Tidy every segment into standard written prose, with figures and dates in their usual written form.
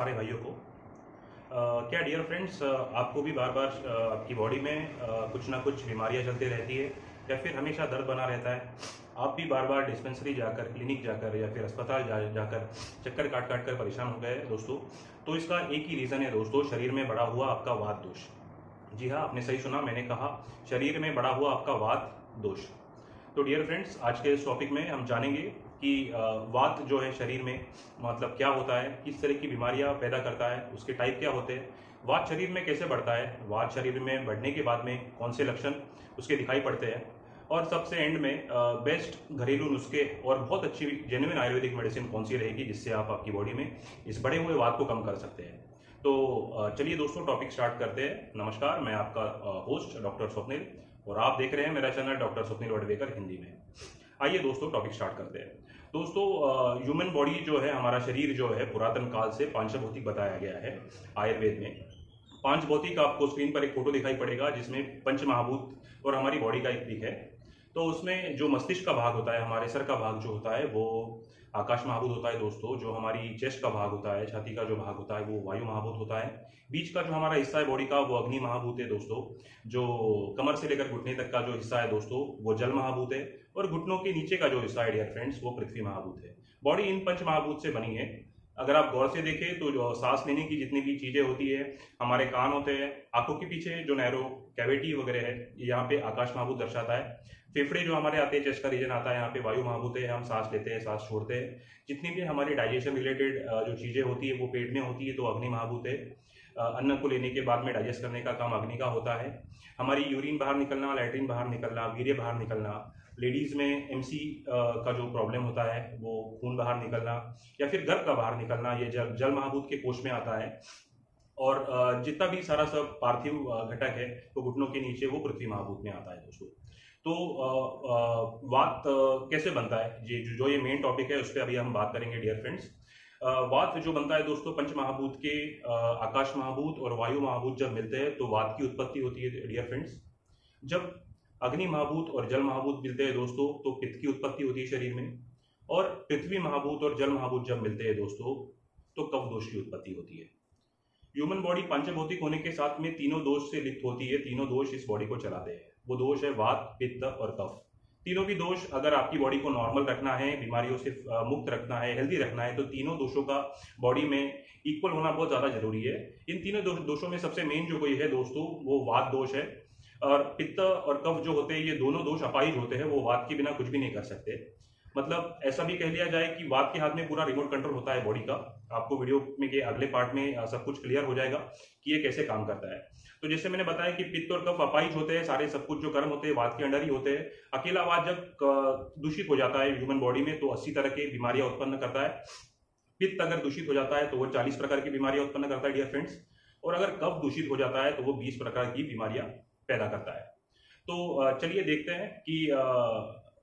सारे भाइयों को। क्या डियर फ्रेंड्स, आपको भी बार बार आपकी बॉडी में कुछ ना कुछ बीमारियां चलती रहती है या फिर हमेशा दर्द बना रहता है? आप भी बार बार डिस्पेंसरी जाकर, क्लिनिक जाकर या फिर अस्पताल जाकर चक्कर काट काट कर परेशान हो गए दोस्तों। तो इसका एक ही रीज़न है दोस्तों, शरीर में बढ़ा हुआ आपका वात दोष। जी हाँ, आपने सही सुना, मैंने कहा शरीर में बढ़ा हुआ आपका वात दोष। तो डियर फ्रेंड्स, आज के इस टॉपिक में हम जानेंगे कि वात जो है शरीर में मतलब क्या होता है, किस तरह की बीमारियां पैदा करता है, उसके टाइप क्या होते हैं, वात शरीर में कैसे बढ़ता है, वात शरीर में बढ़ने के बाद में कौन से लक्षण उसके दिखाई पड़ते हैं, और सबसे एंड में बेस्ट घरेलू नुस्खे और बहुत अच्छी जेन्युइन आयुर्वेदिक मेडिसिन कौन सी रहेगी जिससे आप आपकी बॉडी में इस बढ़े हुए वात को कम कर सकते हैं। तो चलिए दोस्तों, टॉपिक स्टार्ट करते हैं। नमस्कार, मैं आपका होस्ट डॉक्टर स्वप्निल और आप देख रहे हैं मेरा चैनल डॉक्टर स्वप्निल वडवेकर हिंदी में। आइए दोस्तों, टॉपिक स्टार्ट करते हैं। दोस्तों, ह्यूमन बॉडी जो है, हमारा शरीर जो है, पुरातन काल से पांचभौतिक बताया गया है आयुर्वेद में। पांचभौतिक आपको स्क्रीन पर एक फोटो दिखाई पड़ेगा जिसमें पंच महाभूत और हमारी बॉडी का एक पिक है। तो उसमें जो मस्तिष्क का भाग होता है, हमारे सर का भाग जो होता है वो आकाश महाभूत होता है दोस्तों। जो हमारी चेस्ट का भाग होता है, छाती का जो भाग होता है वो वायु महाभूत होता है। बीच का जो हमारा हिस्सा है बॉडी का वो अग्नि महाभूत है दोस्तों। जो कमर से लेकर घुटने तक का जो हिस्सा है दोस्तों वो जल महाभूत है। और घुटनों के नीचे का जो हिस्सा है डियर फ्रेंड्स वो पृथ्वी महाभूत है। बॉडी इन पंच महाभूत से बनी है। अगर आप गौर से देखें तो जो सांस लेने की जितनी भी चीजें होती है, हमारे कान होते हैं, आंखों के पीछे जो नैरो कैविटी वगैरह है, यहाँ पे आकाश महाभूत दर्शाता है। फेफड़े जो हमारे आते हैं, चेस्ट का रीजन आता है, यहाँ पे वायु महाभूत है, हम सांस लेते हैं, सांस छोड़ते हैं। जितनी भी हमारी डाइजेशन रिलेटेड जो चीजें होती है वो पेट में होती है तो अग्नि महाभूत है। अन्न को लेने के बाद में डाइजेस्ट करने का काम अग्नि का होता है। हमारी यूरिन बाहर निकलना, लैट्रिन बाहर निकलना, वीर्य बाहर निकलना, लेडीज में एमसी का जो प्रॉब्लम होता है वो खून बाहर निकलना या फिर गर्भ का बाहर निकलना, ये जल महाभूत के कोष में आता है। और जितना भी सारा सब पार्थिव घटक है वो घुटनों के नीचे वो पृथ्वी महाभूत में आता है दोस्तों। तो वात कैसे बनता है, जो ये मेन टॉपिक है उस पर अभी हम बात करेंगे डियर फ्रेंड्स। वात जो बनता है दोस्तों, पंच महाभूत के आकाश महाभूत और वायु महाभूत जब मिलते हैं तो वात की उत्पत्ति होती है डियर फ्रेंड्स। जब अग्नि महाभूत और जल महाभूत मिलते हैं दोस्तों तो पित्त की उत्पत्ति होती है शरीर में। और पृथ्वी महाभूत और जल महाभूत जब मिलते हैं दोस्तों तो कफ दोष की उत्पत्ति होती है। ह्यूमन बॉडी पंचभौतिक होने के साथ में तीनों दोष से लिप्त होती है। तीनों दोष इस बॉडी को चलाते हैं। वो दोष है वात, पित्त और कफ। तीनों भी दोष अगर आपकी बॉडी को नॉर्मल रखना है, बीमारियों से मुक्त रखना है, हेल्दी रखना है, तो तीनों दोषों का बॉडी में इक्वल होना बहुत ज्यादा जरूरी है। इन तीनों दोषों में सबसे मेन जो कोई है दोस्तों वो वात दोष है। और पित्त और कफ जो होते हैं ये दोनों दोष अपाहिज होते हैं, वो वात के बिना कुछ भी नहीं कर सकते। मतलब ऐसा भी कह लिया जाए कि वात के हाथ में पूरा रिमोट कंट्रोल होता है बॉडी का। आपको वीडियो में के अगले पार्ट में सब कुछ क्लियर हो जाएगा कि ये कैसे काम करता है। तो जैसे मैंने बताया कि पित्त और कफ अपाहिज होते हैं, सारे सब कुछ जो कर्म होते हैं वात के अंडर ही होते हैं। अकेला वात जब दूषित हो जाता है ह्यूमन बॉडी में तो 80 तरह की बीमारियां उत्पन्न करता है। पित्त अगर दूषित हो जाता है तो वो 40 प्रकार की बीमारियां उत्पन्न करता है डियर फ्रेंड्स। और अगर कफ दूषित हो जाता है तो वो 20 प्रकार की बीमारियां पैदा करता है। तो चलिए देखते हैं कि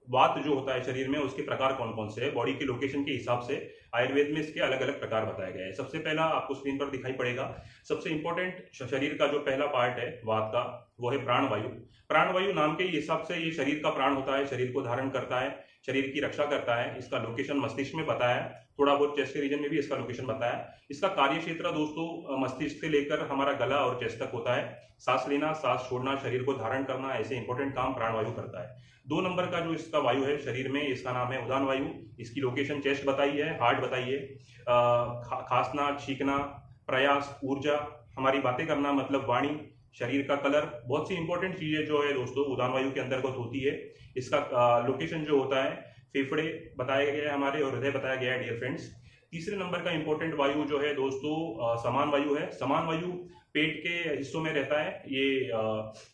वात जो होता है शरीर में उसके प्रकार कौन कौन से हैं। बॉडी के लोकेशन के हिसाब से आयुर्वेद में इसके अलग अलग प्रकार बताए गए हैं। सबसे पहला आपको स्क्रीन पर दिखाई पड़ेगा, सबसे इंपॉर्टेंट शरीर का जो पहला पार्ट है वात का वो है प्राणवायु। प्राणवायु नाम के हिसाब से ये शरीर का प्राण होता है, शरीर को धारण करता है, शरीर की रक्षा करता है। इसका लोकेशन मस्तिष्क में बताया, थोड़ा बहुत चेस्ट के रीजन में भी इसका लोकेशन बताया। इसका कार्य क्षेत्र दोस्तों मस्तिष्क से लेकर हमारा गला और चेस्ट तक होता है। सांस लेना, सांस छोड़ना, शरीर को धारण करना, ऐसे इंपॉर्टेंट काम प्राणवायु करता है। 2 नंबर का जो इसका वायु है शरीर में, इसका नाम है उदान वायु। इसकी लोकेशन चेस्ट बताई है, हार्ट बताइए। खांसना, छींकना, प्रयास, ऊर्जा, हमारी बातें करना मतलब वाणी, शरीर का कलर, बहुत सी इंपॉर्टेंट चीजें जो है दोस्तों उदान वायु के अंतर्गत होती है। इसका लोकेशन जो होता है फेफड़े बताए गए हैं हमारे और हृदय बताया गया है डियर फ्रेंड्स। तीसरे नंबर का इंपॉर्टेंट वायु जो है दोस्तों समान वायु है। समान वायु पेट के हिस्सों में रहता है। ये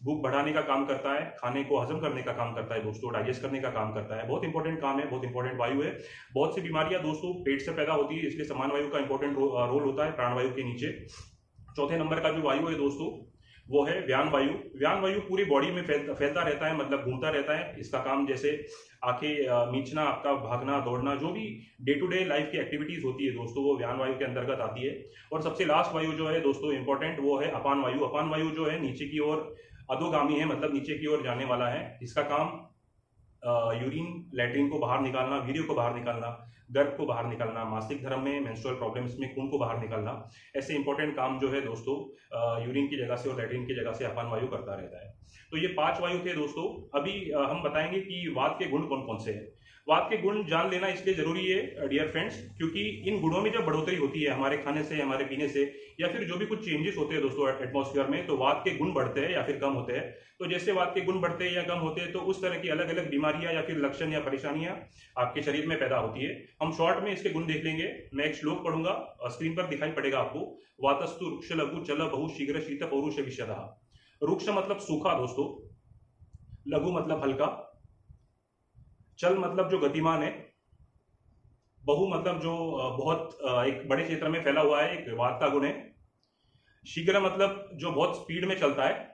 भूख बढ़ाने का काम करता है, खाने को हजम करने का काम करता है दोस्तों, डाइजेस्ट करने का काम करता है। बहुत इंपॉर्टेंट काम है, बहुत इंपॉर्टेंट वायु है। बहुत सी बीमारियां दोस्तों पेट से पैदा होती है, इसलिए समान वायु का इंपॉर्टेंट रोल होता है प्राणवायु के नीचे। चौथे नंबर का जो वायु है दोस्तों वो है व्यान वायु। व्यान वायु पूरी बॉडी में फैलता रहता है, मतलब घूमता रहता है। इसका काम जैसे आंखें मीचना, आपका भागना, दौड़ना, जो भी डे टू डे लाइफ की एक्टिविटीज होती है दोस्तों वो व्यान वायु के अंतर्गत आती है। और सबसे लास्ट वायु जो है दोस्तों इंपॉर्टेंट वो है अपान वायु। अपान वायु जो है नीचे की ओर अधोगामी है, मतलब नीचे की ओर जाने वाला है। इसका काम यूरिन, लैट्रिन को बाहर निकालना, वीर्य को बाहर निकालना, गर्भ को बाहर निकालना, मासिक धर्म में मेंस्ट्रुअल प्रॉब्लम्स में खून को बाहर निकालना, ऐसे इंपॉर्टेंट काम जो है दोस्तों यूरिन की जगह से और लैट्रिन की जगह से अपान वायु करता रहता है। तो ये 5 वायु थे दोस्तों। अभी हम बताएंगे कि वात के गुण कौन कौन से हैं। वात के गुण जान लेना इसलिए जरूरी है डियर फ्रेंड्स, क्योंकि इन गुणों में जब बढ़ोतरी होती है हमारे खाने से, हमारे पीने से, या फिर जो भी कुछ चेंजेस होते हैं दोस्तों एटमॉस्फेयर में, तो वात के गुण बढ़ते हैं या फिर कम होते हैं। तो जैसे वात के गुण बढ़ते हैं या कम होते हैं, तो उस तरह की अलग अलग बीमारियां या फिर लक्षण या परेशानियां आपके शरीर में पैदा होती है। हम शॉर्ट में इसके गुण देख लेंगे। मैं एक श्लोक पढ़ूंगा, स्क्रीन पर दिखाई पड़ेगा आपको। वातस्तु रुक्ष लघु चल बहु शीघ्र शीत पौरुष विषदः। रुक्ष मतलब सूखा दोस्तों, लघु मतलब हल्का, चल मतलब जो गतिमान है, बहु मतलब जो बहुत एक बड़े क्षेत्र में फैला हुआ है, एक वात का गुण है। शीघ्र मतलब जो बहुत स्पीड में चलता है।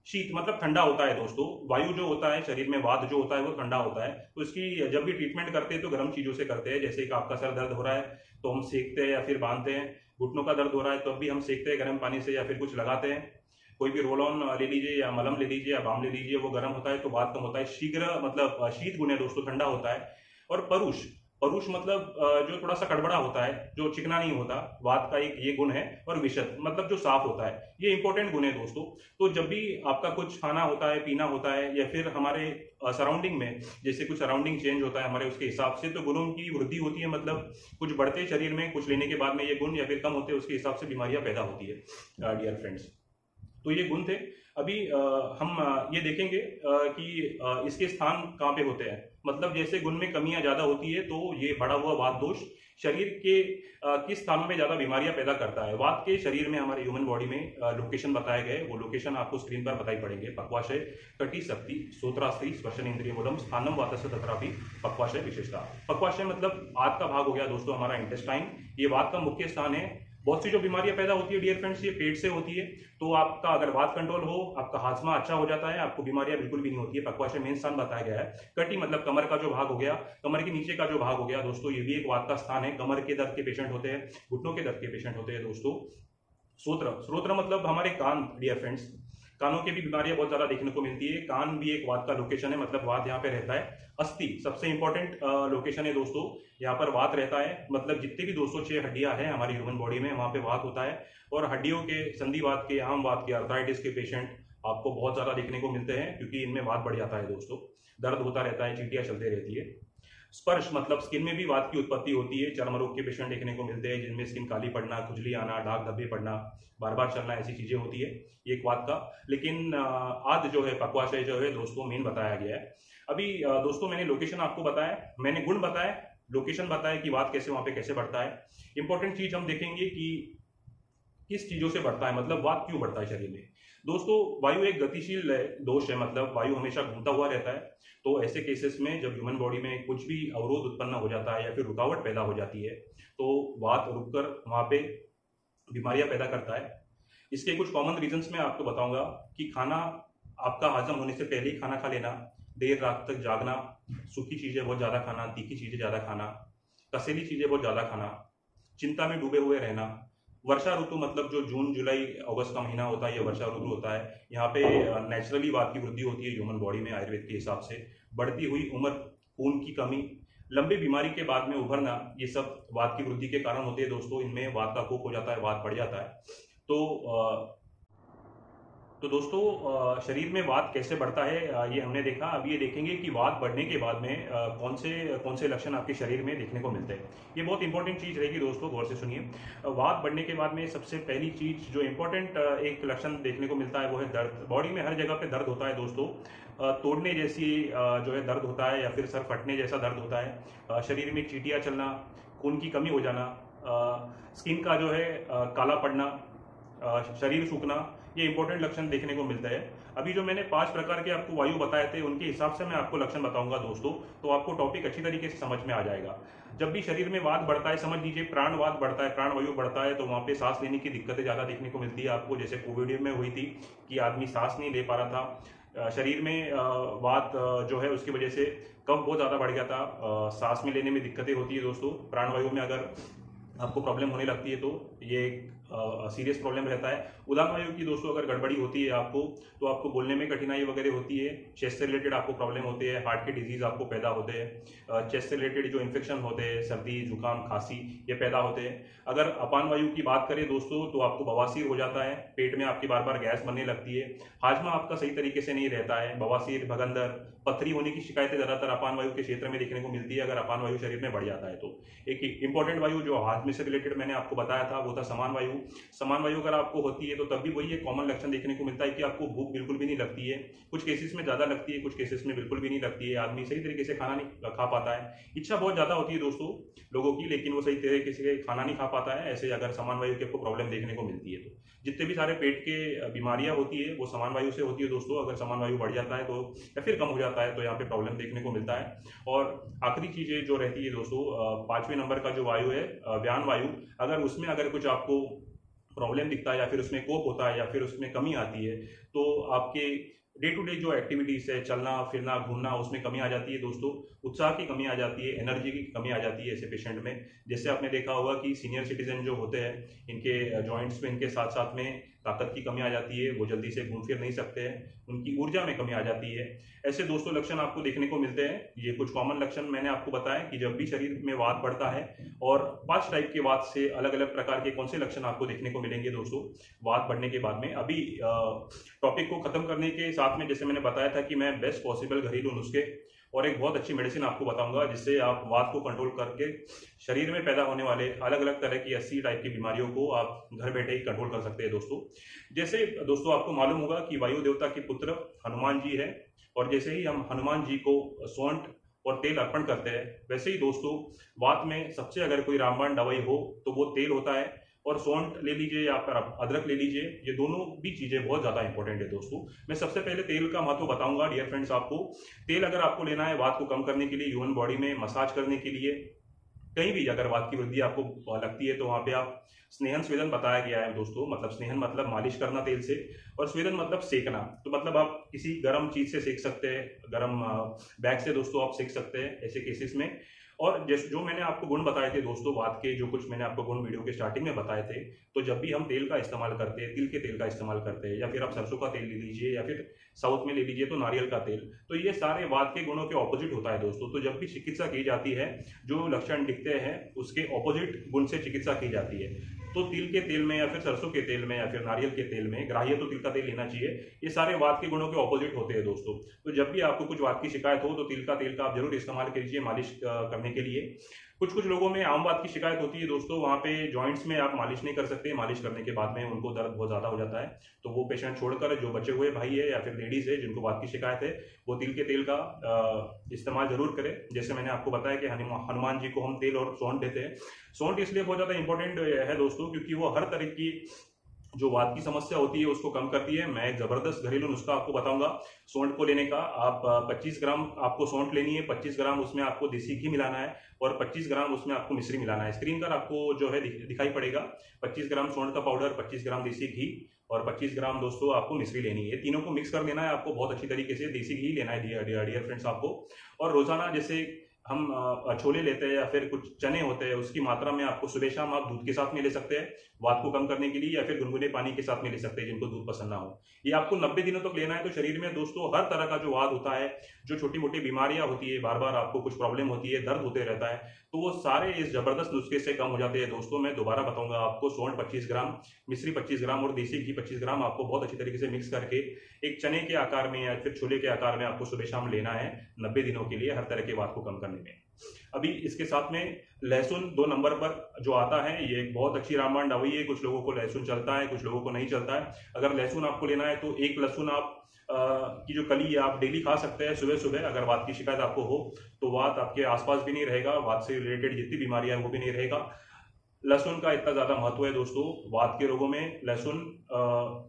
शीत मतलब ठंडा होता है दोस्तों। वायु जो होता है शरीर में, वात जो होता है वो ठंडा होता है। तो इसकी जब भी ट्रीटमेंट करते हैं तो गर्म चीजों से करते हैं। जैसे कि आपका सर दर्द हो रहा है तो हम सेकते हैं या फिर बांधते हैं। घुटनों का दर्द हो रहा है तो भी हम सेकते हैं गर्म पानी से या फिर कुछ लगाते हैं। कोई भी रोल ऑन ले लीजिए या मलम ले लीजिए या बाम ले लीजिए, वो गर्म होता है तो वात कम होता है। शीघ्र मतलब शीत गुण है दोस्तों, ठंडा होता है। और परुष, परुष मतलब जो थोड़ा सा कड़बड़ा होता है, जो चिकना नहीं होता, वात का एक ये गुण है। और विशद मतलब जो साफ होता है। ये इंपॉर्टेंट गुण है दोस्तों। तो जब भी आपका कुछ खाना होता है, पीना होता है, या फिर हमारे सराउंडिंग में जैसे कुछ सराउंडिंग चेंज होता है हमारे, उसके हिसाब से तो गुणों की वृद्धि होती है। मतलब कुछ बढ़ते शरीर में, कुछ लेने के बाद में ये गुण, या फिर कम होते हैं, उसके हिसाब से बीमारियां पैदा होती है डियर फ्रेंड्स। तो ये गुण थे। अभी हम ये देखेंगे कि इसके स्थान कहाँ पे होते हैं। मतलब जैसे गुण में कमियां ज्यादा होती है तो ये बढ़ा हुआ वात दोष शरीर के किस स्थानों में ज्यादा बीमारियां पैदा करता है। वात के शरीर में, हमारे ह्यूमन बॉडी में लोकेशन बताए गए, वो लोकेशन आपको स्क्रीन पर बताई पड़ेंगे। पक्वाशय, कटी शक्ति, श्रोत्रास्त्री, स्पर्शन इंद्रिय मूलम, स्थानम वातस्य तथापि पक्वाशय विशेषता। पक्वाशय मतलब आत का भाग हो गया दोस्तों, हमारा इंटेस्टाइन। ये वात का मुख्य स्थान है। बहुत सी जो बीमारियां पैदा होती है डियर फ्रेंड्स, ये पेट से होती है। तो आपका अगर वात कंट्रोल हो, आपका हाजमा अच्छा हो जाता है, आपको बीमारियां बिल्कुल भी नहीं होती है। पक्वाशय मेन स्थान बताया गया है। कटी मतलब कमर का जो भाग हो गया, कमर के नीचे का जो भाग हो गया दोस्तों, ये भी एक वात का स्थान है। कमर के दर्द के पेशेंट होते हैं, घुटनों के दर्द के पेशेंट होते हैं दोस्तों। श्रोत्र, श्रोत्र मतलब हमारे कान डियर फ्रेंड्स। कानों की भी बीमारियां बहुत ज्यादा देखने को मिलती है। कान भी एक वात का लोकेशन है, मतलब वात यहाँ पे रहता है। अस्थि सबसे इंपॉर्टेंट लोकेशन है दोस्तों, यहाँ पर वात रहता है। मतलब जितने भी 206 हड्डियां हैं हमारी ह्यूमन बॉडी में, वहां पे वात होता है। और हड्डियों के, संधिवात के, आम वात के, आर्थराइटिस के पेशेंट आपको बहुत ज्यादा देखने को मिलते हैं, क्योंकि इनमें वात बढ़ जाता है दोस्तों। दर्द होता रहता है, चींटियां चलती रहती है। स्पर्श मतलब स्किन में भी वात की उत्पत्ति होती है। चर्म रोग के पेशेंट देखने को मिलते हैं, जिनमें स्किन काली पड़ना, खुजली आना, दाग धब्बे पड़ना, बार बार चलना, ऐसी चीजें होती है। ये एक वात का। लेकिन आद जो है, पक्वाशय जो है दोस्तों, मेन बताया गया है। अभी दोस्तों मैंने लोकेशन आपको बताया, मैंने गुण बताया, लोकेशन बताया कि वात कैसे वहां पे कैसे बढ़ता है। इंपॉर्टेंट चीज हम देखेंगे कि किस चीजों से बढ़ता है, मतलब वात क्यों बढ़ता है शरीर में। दोस्तों वायु एक गतिशील दोष है, मतलब वायु हमेशा घूमता हुआ रहता है। तो ऐसे केसेस में जब ह्यूमन बॉडी में कुछ भी अवरोध उत्पन्न हो जाता है या फिर रुकावट पैदा हो जाती है, तो वात रुककर वहां पे बीमारियां पैदा करता है। इसके कुछ कॉमन रीजंस मैं आपको बताऊंगा कि खाना आपका हजम होने से पहले ही खाना खा लेना, देर रात तक जागना, सूखी चीजें बहुत ज्यादा खाना, तीखी चीजें ज्यादा खाना, कसेली चीजें बहुत ज्यादा खाना, चिंता में डूबे हुए रहना। वर्षा ऋतु मतलब जो जून जुलाई अगस्त का महीना होता है, ये वर्षा ऋतु होता है। यहाँ पे नेचुरली वात की वृद्धि होती है ह्यूमन बॉडी में आयुर्वेद के हिसाब से। बढ़ती हुई उम्र, खून की कमी, लंबी बीमारी के बाद में उभरना, ये सब वात की वृद्धि के कारण होते हैं दोस्तों। इनमें वात का कोप हो जाता है, वात बढ़ जाता है। तो दोस्तों शरीर में वात कैसे बढ़ता है ये हमने देखा। अब ये देखेंगे कि वात बढ़ने के बाद में कौन से लक्षण आपके शरीर में देखने को मिलते हैं। ये बहुत इंपॉर्टेंट चीज रहेगी दोस्तों, गौर से सुनिए। वात बढ़ने के बाद में सबसे पहली चीज जो इंपॉर्टेंट एक लक्षण देखने को मिलता है वो है दर्द। बॉडी में हर जगह पे दर्द होता है दोस्तों। तोड़ने जैसी जो है दर्द होता है, या फिर सर फटने जैसा दर्द होता है। शरीर में चींटियां चलना, खून की कमी हो जाना, स्किन का जो है काला पड़ना, शरीर सूखना, ये इंपॉर्टेंट लक्षण देखने को मिलता है। अभी जो मैंने 5 प्रकार के आपको वायु बताए थे, उनके हिसाब से मैं आपको लक्षण बताऊंगा दोस्तों, तो आपको टॉपिक अच्छी तरीके से समझ में आ जाएगा। जब भी शरीर में वात बढ़ता है, समझ लीजिए प्राणवात बढ़ता है, प्राण वायु बढ़ता है, तो वहां पे सांस लेने की दिक्कतें ज्यादा देखने को मिलती है आपको। जैसे कोविड में हुई थी कि आदमी सांस नहीं ले पा रहा था। शरीर में वात जो है उसकी वजह से कफ बहुत ज्यादा बढ़ गया था, सांस में लेने में दिक्कतें होती है दोस्तों। प्राणवायु में अगर आपको प्रॉब्लम होने लगती है तो ये एक सीरियस प्रॉब्लम रहता है। उदान वायु की दोस्तों अगर गड़बड़ी होती है आपको, तो आपको बोलने में कठिनाई वगैरह होती है, चेस्ट से रिलेटेड आपको प्रॉब्लम होते हैं, हार्ट के डिजीज आपको पैदा होते हैं, चेस्ट से रिलेटेड जो इन्फेक्शन होते हैं, सर्दी जुकाम खांसी ये पैदा होते हैं। अगर अपान वायु की बात करें दोस्तों तो आपको बवासीर हो जाता है, पेट में आपकी बार बार गैस बनने लगती है, हाजमा आपका सही तरीके से नहीं रहता है, बवासीर, भगंदर, पथरी होने की शिकायतें ज्यादातर अपान वायु के क्षेत्र में देखने को मिलती है अगर अपान वायु शरीर में बढ़ जाता है तो। एक इंपॉर्टेंट वायु जो हाजमे से रिलेटेड मैंने आपको बताया था वो था समान वायु। समान वायु अगर आपको होती है तो तब भी वही एक कॉमन लक्षण देखने को मिलता है कि आपको भूख बिल्कुल भी नहीं लगती है, कुछ केसेस में ज्यादा लगती है, कुछ केसेस में बिल्कुल भी नहीं लगती है, आदमी सही तरीके से खाना नहीं खा पाता है, इच्छा बहुत ज्यादा होती है दोस्तों लोगों की, लेकिन वो सही तरीके से खाना नहीं खा पाता है। ऐसे अगर समान वायु की आपको प्रॉब्लम देखने को मिलती है तो जितने भी सारे पेट के बीमारियां होती है वो समान वायु से होती है दोस्तों। अगर समान वायु बढ़ जाता है तो या फिर कम हो जाता है तो यहाँ पे प्रॉब्लम देखने को मिलता है। और आखिरी चीजें जो रहती है दोस्तों, 5वें नंबर का जो वायु है व्यान वायु, अगर उसमें अगर कुछ आपको प्रॉब्लम दिखता है या फिर उसमें कोप होता है या फिर उसमें कमी आती है तो आपके डे टू डे जो एक्टिविटीज है, चलना फिरना घूमना, उसमें कमी आ जाती है दोस्तों, उत्साह की कमी आ जाती है, एनर्जी की कमी आ जाती है ऐसे पेशेंट में। जैसे आपने देखा होगा कि सीनियर सिटीजन जो होते हैं इनके जॉइंट्स में इनके साथ साथ में ताकत की कमी आ जाती है, वो जल्दी से घूम फिर नहीं सकते हैं, उनकी ऊर्जा में कमी आ जाती है। ऐसे दोस्तों लक्षण आपको देखने को मिलते हैं। ये कुछ कॉमन लक्षण मैंने आपको बताया कि जब भी शरीर में वात बढ़ता है, और 5 टाइप के वात से अलग अलग प्रकार के कौन से लक्षण आपको देखने को मिलेंगे दोस्तों वात बढ़ने के बाद में। अभी टॉपिक को खत्म करने के साथ में जैसे मैंने बताया था कि मैं बेस्ट पॉसिबल घरेलू नुस्खे और एक बहुत अच्छी मेडिसिन आपको बताऊंगा जिससे आप वात को कंट्रोल करके शरीर में पैदा होने वाले अलग अलग तरह की 80 टाइप की बीमारियों को आप घर बैठे ही कंट्रोल कर सकते हैं दोस्तों। जैसे दोस्तों आपको मालूम होगा कि वायु देवता के पुत्र हनुमान जी है, और जैसे ही हम हनुमान जी को सौंठ और तेल अर्पण करते हैं, वैसे ही दोस्तों वात में सबसे अगर कोई रामबाण दवाई हो तो वो तेल होता है, और सौंठ ले लीजिए या फिर अदरक ले लीजिए, ये दोनों भी चीजें बहुत ज्यादा इंपॉर्टेंट है दोस्तों। मैं सबसे पहले तेल का महत्व बताऊंगा डियर फ्रेंड्स आपको। तेल अगर आपको लेना है वात को कम करने के लिए, ह्यूमन बॉडी में मसाज करने के लिए, कहीं भी अगर वात की वृद्धि आपको लगती है तो वहां पे आप स्नेहन स्वेदन बताया गया है दोस्तों, मतलब स्नेहन मतलब मालिश करना तेल से, और स्वेदन मतलब सेकना, तो मतलब आप किसी गर्म चीज से सेक सकते हैं, गर्म बैग से दोस्तों आप सेक सकते हैं ऐसे केसेस में। और जैसे जो मैंने आपको गुण बताए थे दोस्तों वात के, जो कुछ मैंने आपको गुण वीडियो के स्टार्टिंग में बताए थे, तो जब भी हम तेल का इस्तेमाल करते हैं, तिल के तेल का इस्तेमाल करते हैं, या फिर आप सरसों का तेल ले लीजिए, या फिर साउथ में ले लीजिए तो नारियल का तेल, तो ये सारे वात के गुणों के ऑपोजिट होता है दोस्तों। तो जब भी चिकित्सा की जाती है, जो लक्षण दिखते हैं उसके ऑपोजिट गुण से चिकित्सा की जाती है। तो तिल के तेल में या फिर सरसों के तेल में या फिर नारियल के तेल में, ग्राह्य तो तिल का तेल लेना चाहिए, ये सारे वात के गुणों के ऑपोजिट होते हैं दोस्तों। तो जब भी आपको कुछ वात की शिकायत हो तो तिल का तेल का आप जरूर इस्तेमाल कीजिए मालिश करने के लिए। कुछ लोगों में आम वात की शिकायत होती है दोस्तों, वहां पे जॉइंट्स में आप मालिश नहीं कर सकते, मालिश करने के बाद में उनको दर्द बहुत ज्यादा हो जाता है, तो वो पेशेंट छोड़कर जो बचे हुए भाई है या फिर लेडीज है जिनको वात की शिकायत है, वो तिल के तेल का इस्तेमाल जरूर करें। जैसे मैंने आपको बताया कि हनुमान जी को हम तेल और सौंठ देते हैं। सौंठ इसलिए बहुत ज्यादा इंपॉर्टेंट है दोस्तों क्योंकि वो हर तरह की जो वात की समस्या होती है उसको कम करती है। मैं एक जबरदस्त घरेलू नुस्खा आपको बताऊंगा सौंठ को लेने का। आप 25 ग्राम आपको सौंठ लेनी है, 25 ग्राम उसमें आपको देसी घी मिलाना है, और 25 ग्राम उसमें आपको मिश्री मिलाना है। स्क्रीन पर आपको जो है दिखाई पड़ेगा, 25 ग्राम सौंठ का पाउडर, 25 ग्राम देसी घी और 25 ग्राम दोस्तों आपको मिश्री लेनी है। तीनों को मिक्स कर लेना है आपको बहुत अच्छी तरीके से। देसी घी लेना है डियर फ्रेंड्स आपको। और रोजाना जैसे हम छोले लेते हैं या फिर कुछ चने होते हैं, उसकी मात्रा में आपको सुबह शाम आप दूध के साथ में ले सकते हैं वात को कम करने के लिए, या फिर गुनगुने पानी के साथ में ले सकते हैं जिनको दूध पसंद ना हो। ये आपको 90 दिनों तक लेना है। तो शरीर में दोस्तों हर तरह का जो वात होता है, जो छोटी मोटी बीमारियां होती है, बार बार आपको कुछ प्रॉब्लम होती है, दर्द होते रहता है, तो वो सारे इस जबरदस्त नुस्खे से कम हो जाते हैं दोस्तों। मैं दोबारा बताऊंगा आपको, सौंठ 25 ग्राम, मिश्री 25 ग्राम और देसी घी 25 ग्राम आपको बहुत अच्छी तरीके से मिक्स करके एक चने के आकार में या फिर छोले के आकार में आपको सुबह शाम लेना है 90 दिनों के लिए, हर तरह के वात को कम करने में। अभी इसके साथ में लहसुन 2 नंबर पर जो आता है, ये एक बहुत अच्छी रामबाण दवाई है। कुछ लोगों को लहसुन चलता है, कुछ लोगों को नहीं चलता है। अगर लहसुन आपको लेना है तो एक लहसुन आप की जो कली है आप डेली खा सकते हैं सुबह सुबह। अगर वात की शिकायत आपको हो तो वात आपके आसपास भी नहीं रहेगा, वात से रिलेटेड जितनी बीमारियां है वो भी नहीं रहेगा। लहसुन का इतना ज्यादा महत्व है दोस्तों वात के रोगों में। लहसुन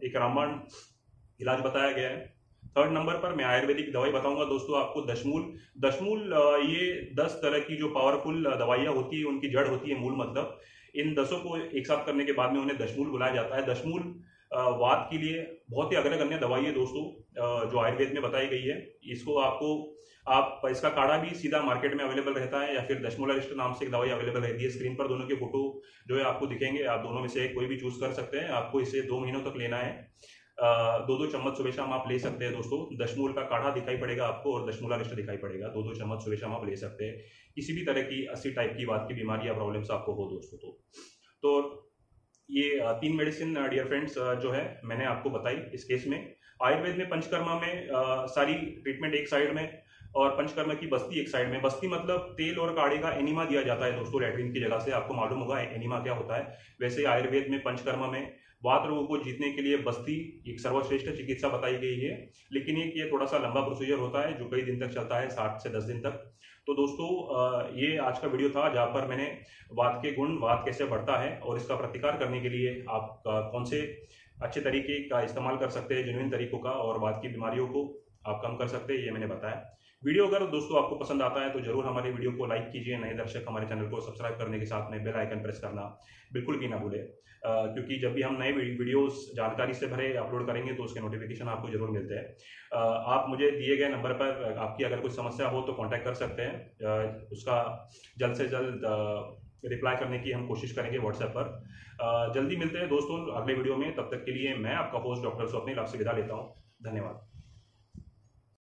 एक रामबाण इलाज बताया गया है। 3rd नंबर पर मैं आयुर्वेदिक दवाई बताऊंगा दोस्तों आपको, दशमूल। दशमूल ये 10 तरह की जो पावरफुल दवाइयां होती है उनकी जड़ होती है मूल, मतलब इन 10 को एक साथ करने के बाद में उन्हें दशमूल बुलाया जाता है। दशमूल वात के लिए बहुत ही अग्रगण्य दवाई है दोस्तों, जो आयुर्वेद में बताई गई है। इसको आप इसका काढ़ा भी सीधा मार्केट में अवेलेबल रहता है, या फिर दशमूलारिष्ट नाम से एक दवाई अवेलेबल रहती है। स्क्रीन पर दोनों के फोटो जो है आपको दिखेंगे, आप दोनों में से कोई भी चूज कर सकते हैं। आपको इसे 2 महीनों तक लेना है। 2-2 चम्मच सुबह शाम आप ले सकते हैं दोस्तों। दशमूल का काढ़ा दिखाई पड़ेगा आपको और दशमूलारिष्ट दिखाई पड़ेगा। 2-2 चम्मच सुबह शाम आप ले सकते हैं। किसी भी तरह की 80 टाइप की बात की बीमारी या प्रॉब्लम्स आपको हो दोस्तों तो ये 3 मेडिसिन डियर फ्रेंड्स जो है मैंने आपको बताई इस केस में। आयुर्वेद में पंचकर्मा में सारी ट्रीटमेंट एक साइड में, और पंचकर्मा की बस्ती एक साइड में। बस्ती मतलब तेल और काढ़े का एनिमा दिया जाता है दोस्तों लैट्रिन की जगह से। आपको मालूम होगा एनिमा क्या होता है। वैसे आयुर्वेद में पंचकर्मा में वात रोगों को जीतने के लिए बस्ती एक सर्वश्रेष्ठ चिकित्सा बताई गई है। लेकिन ये थोड़ा सा लंबा प्रोसीजर होता है जो कई दिन तक चलता है, 7 से 10 दिन तक। तो दोस्तों ये आज का वीडियो था जहाँ पर मैंने वात के गुण, वात कैसे बढ़ता है और इसका प्रतिकार करने के लिए आप कौन से अच्छे तरीके का इस्तेमाल कर सकते हैं, जेन्युइन तरीकों का, और वात की बीमारियों को आप कम कर सकते हैं, ये मैंने बताया। वीडियो अगर दोस्तों आपको पसंद आता है तो जरूर हमारे वीडियो को लाइक कीजिए। नए दर्शक हमारे चैनल को सब्सक्राइब करने के साथ में बेल आइकन प्रेस करना बिल्कुल भी ना भूलें, क्योंकि जब भी हम नए वीडियोस जानकारी से भरे अपलोड करेंगे तो उसके नोटिफिकेशन आपको जरूर मिलते हैं। आप मुझे दिए गए नंबर पर आपकी अगर कोई समस्या हो तो कांटेक्ट कर सकते हैं। उसका जल्द से जल्द रिप्लाई करने की हम कोशिश करेंगे व्हाट्सएप पर। जल्दी मिलते हैं दोस्तों अगले वीडियो में। तब तक के लिए मैं आपका होस्ट डॉक्टर स्वप्निल आपसे विदा लेता हूँ। धन्यवाद।